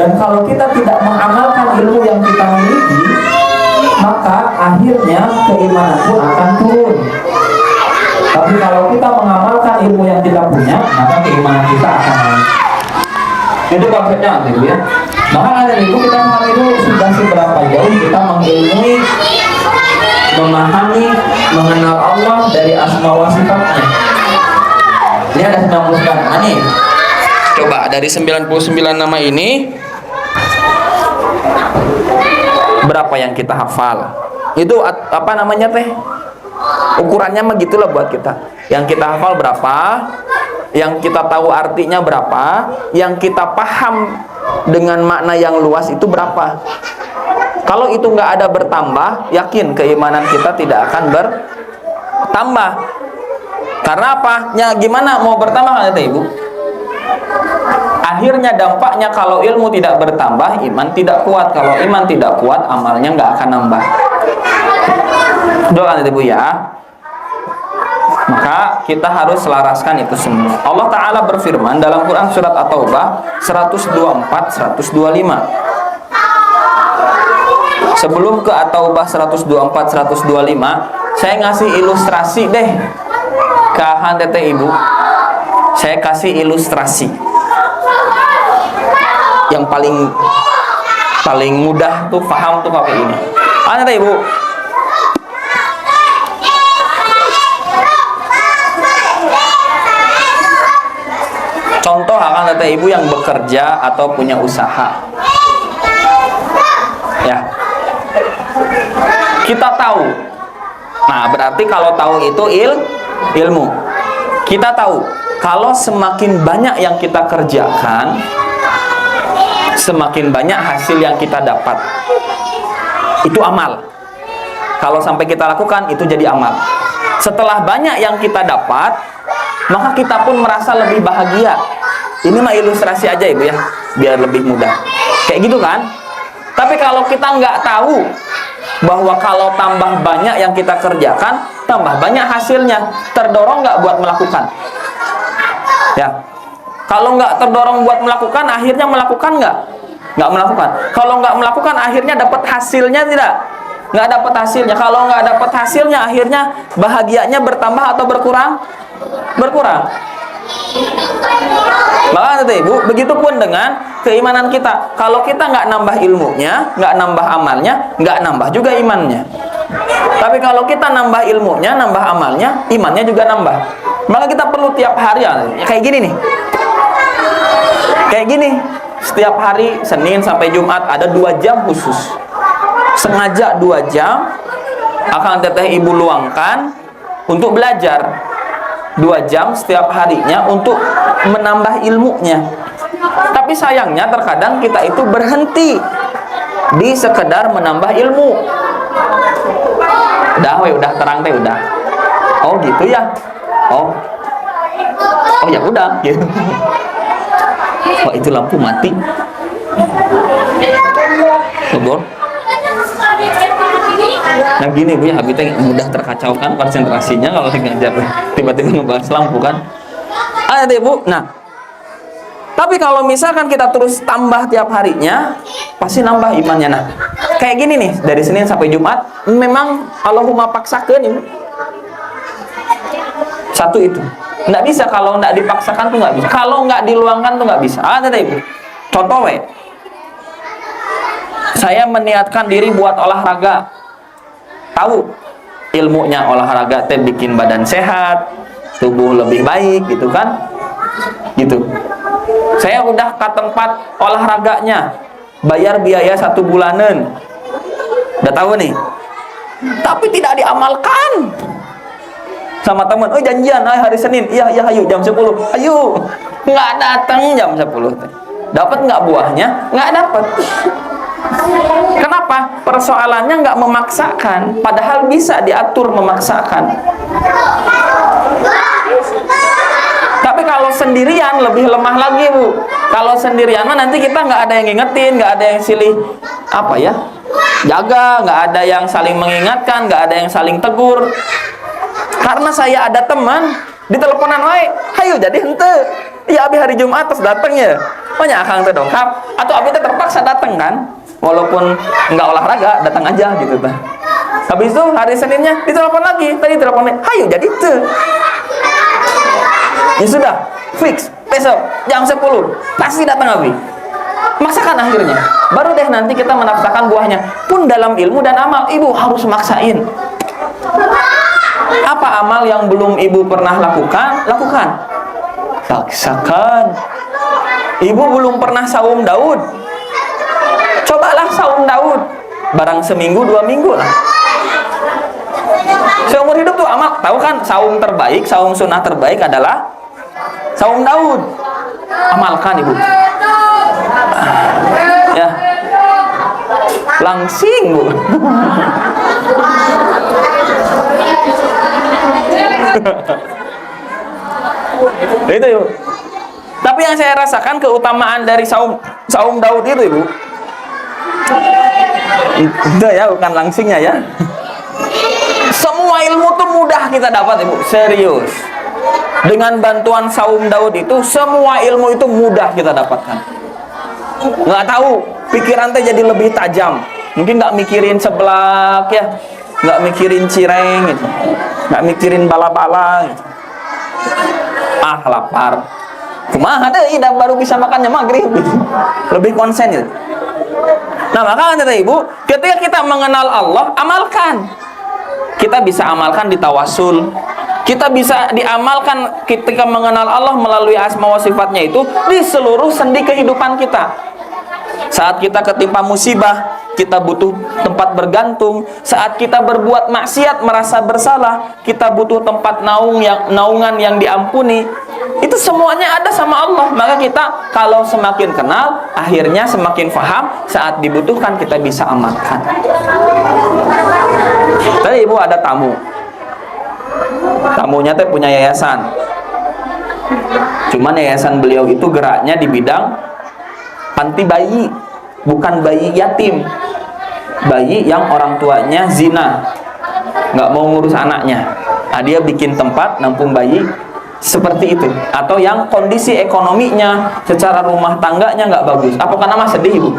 Dan kalau kita tidak mengamalkan ilmu yang kita miliki, maka akhirnya keimanan pun akan turun. Tapi kalau kita mengamalkan ilmu yang kita punya, maka keimanan kita akan naik. Itu konsepnya gitu ya. Maka dari itu kita pahami dulu sudah seberapa jauh kita mengilmui, memahami, mengenal Allah dari asma wa sifatnya. Ini ada 99 nama nih. Coba dari 99 nama ini berapa yang kita hafal? Itu apa namanya teh? Ukurannya mah gitulah buat kita. Yang kita hafal berapa? Yang kita tahu artinya berapa? Yang kita paham dengan makna yang luas itu berapa? Kalau itu nggak ada bertambah, yakin keimanan kita tidak akan bertambah. Karena apa? Ya gimana mau bertambah kata Ibu? Akhirnya dampaknya kalau ilmu tidak bertambah, iman tidak kuat. Kalau iman tidak kuat, amalnya nggak akan nambah. Doa Ibu ya. Maka kita harus selaraskan itu semua. Allah Ta'ala berfirman dalam Quran surat At-Taubah 124-125. Sebelum ke At-Taubah 124-125, saya ngasih ilustrasi deh ke Tete Ibu. Saya kasih ilustrasi yang paling mudah tuh paham tuh pakai ini. Tete Ibu. Contoh akan Tete Ibu yang bekerja atau punya usaha. Ya. Kita tahu. Nah, berarti kalau tahu itu ilmu. Kita tahu kalau semakin banyak yang kita kerjakan, semakin banyak hasil yang kita dapat. Itu amal. Kalau sampai kita lakukan, itu jadi amal. Setelah banyak yang kita dapat, maka kita pun merasa lebih bahagia. Ini mah ilustrasi aja Ibu ya, biar lebih mudah. Kayak gitu kan? Tapi kalau kita nggak tahu bahwa kalau tambah banyak yang kita kerjakan, tambah banyak hasilnya, terdorong nggak buat melakukan? Ya, kalau nggak terdorong buat melakukan, akhirnya melakukan nggak? Nggak melakukan. Kalau nggak melakukan, akhirnya dapat hasilnya tidak? Nggak dapat hasilnya. Kalau nggak dapat hasilnya, akhirnya bahagianya bertambah atau berkurang? Berkurang. Maka Ibu, begitupun dengan keimanan kita. Kalau kita nggak nambah ilmunya, nggak nambah amalnya, nggak nambah juga imannya. Tapi kalau kita nambah ilmunya, nambah amalnya, imannya juga nambah. Maka kita perlu tiap hari ya, kayak gini nih. Kayak gini. Setiap hari Senin sampai Jumat ada 2 jam khusus. Sengaja 2 jam akan Teteh Ibu luangkan untuk belajar. 2 jam setiap harinya untuk menambah ilmunya. Tapi sayangnya terkadang kita itu berhenti di sekedar menambah ilmu. Udah terang teh udah. Oh gitu ya. Oh ya udah gitu. Wah itu lampu mati. Kebor. Nah gini Bu ya, habisnya mudah terkacaukan konsentrasinya kalau ngajar tiba-tiba ngebahas lampu kan. Ada Bu. Nah, tapi kalau misalkan kita terus tambah tiap harinya, pasti nambah imannya. Nah, kayak gini nih, dari Senin sampai Jumat, memang Allahumma paksakeun Ibu. Satu itu. Nggak bisa kalau nggak dipaksakan tuh nggak bisa. Kalau nggak diluangkan tuh nggak bisa. Ada Ibu. Contoh we. Saya meniatkan diri buat olahraga. Tahu ilmunya olahraga teh bikin badan sehat, tubuh lebih baik gitu kan? Gitu. Saya udah ke tempat olahraganya, bayar biaya 1 bulanan. Udah tahu nih. Tapi tidak diamalkan. Sama teman, oh janjian hari Senin. Iya, ayo jam 10. Ayo. Nggak datang jam 10. Dapat nggak buahnya? Nggak dapat. Kenapa? Persoalannya nggak memaksakan, padahal bisa diatur memaksakan. Tapi kalau sendirian lebih lemah lagi Bu. Kalau sendirian mah nanti kita nggak ada yang ngingetin, nggak ada yang silih apa ya, jaga, nggak ada yang saling mengingatkan, nggak ada yang saling tegur. Karena saya ada teman di teleponan wae, hayu jadi hente. Iya abi hari Jumat terus datang ya. Banyak akang teh dongkap atau abi teh terpaksa datang kan. Walaupun nggak olahraga, datang aja gitu teh. Habis itu hari Seninnya ditelepon lagi. Tadi telepon, hayu jadi tuh. Ya sudah, fix. Besok jam 10 pasti datang abi. Maksakan akhirnya. Baru deh nanti kita menafsahkan buahnya. Pun dalam ilmu dan amal, ibu harus maksain. Apa amal yang belum ibu pernah lakukan? Lakukan. Paksakan. Ibu belum pernah saum Daud. Cobalah saum Daud. Barang seminggu 2 minggu lah. Seumur hidup tuh amal. Tahu kan saum terbaik, saum sunnah terbaik adalah saum Daud. Amalkan ibu. Ya. Langsing bu. Itu ibu. Tapi yang saya rasakan keutamaan dari saum Daud itu ibu. Itu ya, bukan langsingnya ya. Semua ilmu tuh mudah kita dapat ibu, serius. Dengan bantuan saum Daud itu semua ilmu itu mudah kita dapatkan. Nggak tahu, pikiran teh jadi lebih tajam. Mungkin nggak mikirin seblak ya, nggak mikirin cireng gitu, nggak mikirin bala-bala gitu. Ah lapar, kumaha deh, ida baru bisa makannya maghrib gitu. Lebih konsen gitu. Nah maka kata ibu, ketika kita mengenal Allah, amalkan. Kita bisa amalkan di tawasul. Kita bisa diamalkan ketika mengenal Allah melalui asma wa sifatnya itu di seluruh sendi kehidupan kita. Saat kita ketimpa musibah, kita butuh tempat bergantung. Saat kita berbuat maksiat, merasa bersalah, kita butuh tempat naungan yang diampuni. Itu semuanya ada sama Allah. Maka kita kalau semakin kenal, akhirnya semakin paham. Saat dibutuhkan kita bisa amalkan. Tadi ibu ada tamu. Tamunya teh punya yayasan. Cuman yayasan beliau itu geraknya di bidang panti bayi, bukan bayi yatim. Bayi yang orang tuanya zina, nggak mau ngurus anaknya. Nah, dia bikin tempat nampung bayi seperti itu. Atau yang kondisi ekonominya secara rumah tangganya nggak bagus. Apakah nama sedih ibu?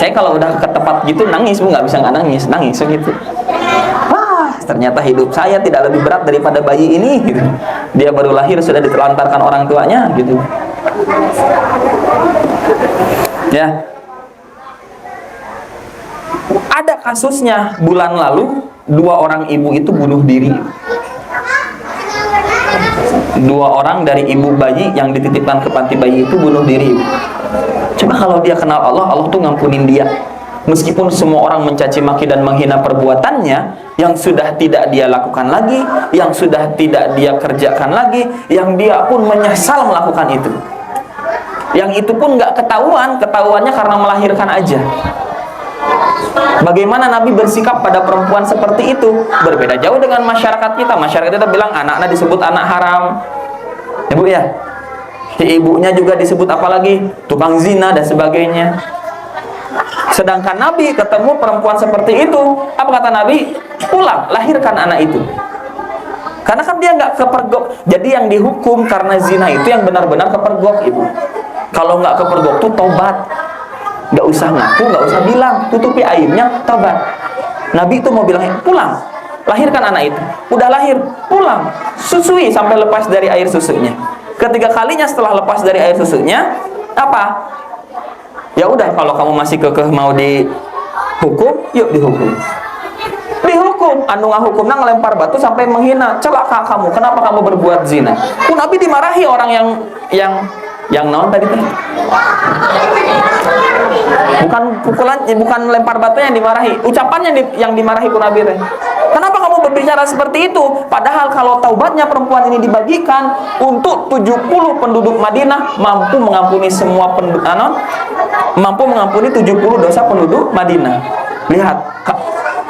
Saya kalau udah ke tempat gitu nangis bu, nggak bisa nggak nangis, nangis gitu. Wah, ternyata hidup saya tidak lebih berat daripada bayi ini gitu. Dia baru lahir sudah ditelantarkan orang tuanya gitu. Ya. Ada kasusnya bulan lalu 2 orang ibu itu bunuh diri. 2 orang dari ibu bayi yang dititipkan ke panti bayi itu bunuh diri. Coba kalau dia kenal Allah, Allah tuh ngampunin dia. Meskipun semua orang mencaci maki dan menghina perbuatannya, yang sudah tidak dia lakukan lagi, yang sudah tidak dia kerjakan lagi, yang dia pun menyesal melakukan itu. Yang itu pun nggak ketahuannya karena melahirkan aja. Bagaimana Nabi bersikap pada perempuan seperti itu? Berbeda jauh dengan masyarakat kita. Masyarakat kita bilang anak-anak disebut anak haram. Ibu ya? Ibunya juga disebut apalagi tukang zina dan sebagainya. Sedangkan Nabi ketemu perempuan seperti itu, apa kata Nabi? Pulang, lahirkan anak itu. Karena kan dia nggak kepergok. Jadi yang dihukum karena zina itu yang benar-benar kepergok ibu. Kalau nggak kepergok tuh tobat. Nggak usah ngaku, nggak usah bilang, tutupi aibnya, tobat. Nabi itu mau bilang pulang, lahirkan anak itu. Udah lahir, pulang, susui sampai lepas dari air susunya. Ketiga kalinya setelah lepas dari air susunya, apa? Ya udah, kalau kamu masih kekeh mau dihukum, yuk dihukum. Dihukum, anu ngahukumna ngelempar batu sampai menghina, celaka kamu, kenapa kamu berbuat zina? Nabi dimarahi orang yang naon tadi teh? Bukan pukulan, bukan lempar batunya yang dimarahi, ucapannya yang dimarahi ku Nabi teh. Kenapa kamu berbicara seperti itu? Padahal kalau taubatnya perempuan ini dibagikan untuk 70 penduduk Madinah, mampu mengampuni semua mampu mengampuni 70 dosa penduduk Madinah. Lihat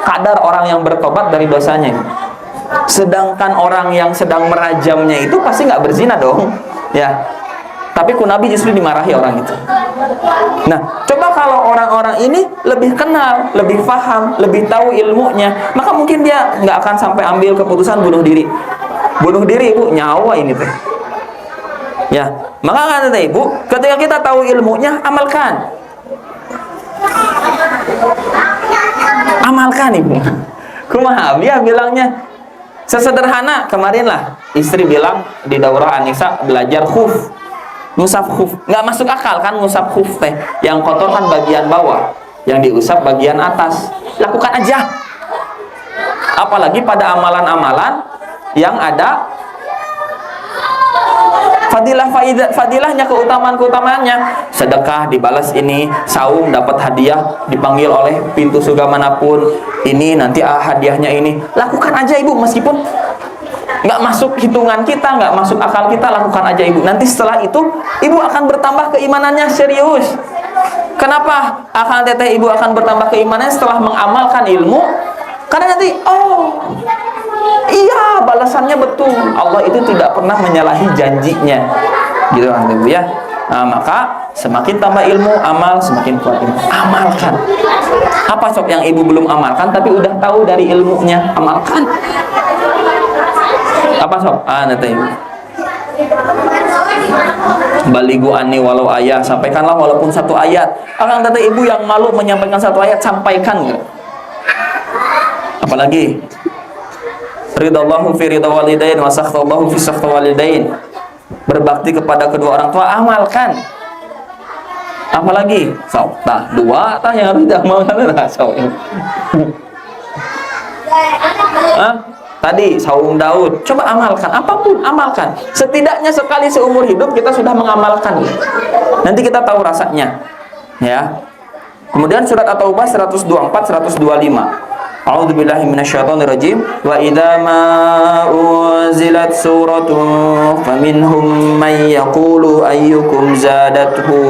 kadar orang yang bertobat dari dosanya. Sedangkan orang yang sedang merajamnya itu pasti nggak berzina dong, ya. Tapi ku Nabi justru dimarahi orang itu. Nah, coba kalau orang-orang ini lebih kenal, lebih paham, lebih tahu ilmunya, maka mungkin dia nggak akan sampai ambil keputusan bunuh diri. bunuh diri ibu, nyawa ini teh. Ya, maka kata ibu, ketika kita tahu ilmunya, amalkan. Amalkan ibu. Kumaha dia bilangnya sesederhana kemarin lah istri bilang di daurah Anisa belajar khuf, ngusap khuf, nggak masuk akal kan ngusap khuf teh, yang kotor kan bagian bawah, yang diusap bagian atas. Lakukan aja. Apalagi pada amalan-amalan yang ada fadilahnya, keutamaan-keutamaannya. Sedekah dibalas ini, saum dapat hadiah, dipanggil oleh pintu surga manapun. Ini nanti hadiahnya ini. Lakukan aja ibu, meskipun nggak masuk hitungan kita, nggak masuk akal kita, lakukan aja ibu. Nanti setelah itu ibu akan bertambah keimanannya, serius. Kenapa akan teteh ibu akan bertambah keimanannya setelah mengamalkan ilmu? Karena nanti iya, balasannya betul. Allah itu tidak pernah menyalahi janjinya. Gitu kan ibu ya. Nah, maka semakin tambah ilmu, amal semakin kuat ilmu. Amalkan. Apa sob yang ibu belum amalkan tapi udah tahu dari ilmunya? Amalkan. Apa sob? Nanti ibu. Baligu ani walau ayat, sampaikanlah walaupun satu ayat. Akan tata ibu yang malu menyampaikan satu ayat, sampaikan nggak? Apalagi ridallahu fi ridha walidain wa sakhtallahu fi sakhta walidain. Berbakti kepada kedua orang tua, amalkan. Apalagi? So, dua yang harus diamalkan adalah tadi saum Daud, coba amalkan, apapun amalkan. Setidaknya sekali seumur hidup kita sudah mengamalkan. Nanti kita tahu rasanya. Ya. Kemudian surat At-Taubah 124 125. A'udzubillahi minasyaitonirrajim. Wa idza ma unzilat suratun faminhum may yaqulu ayyukum zadathu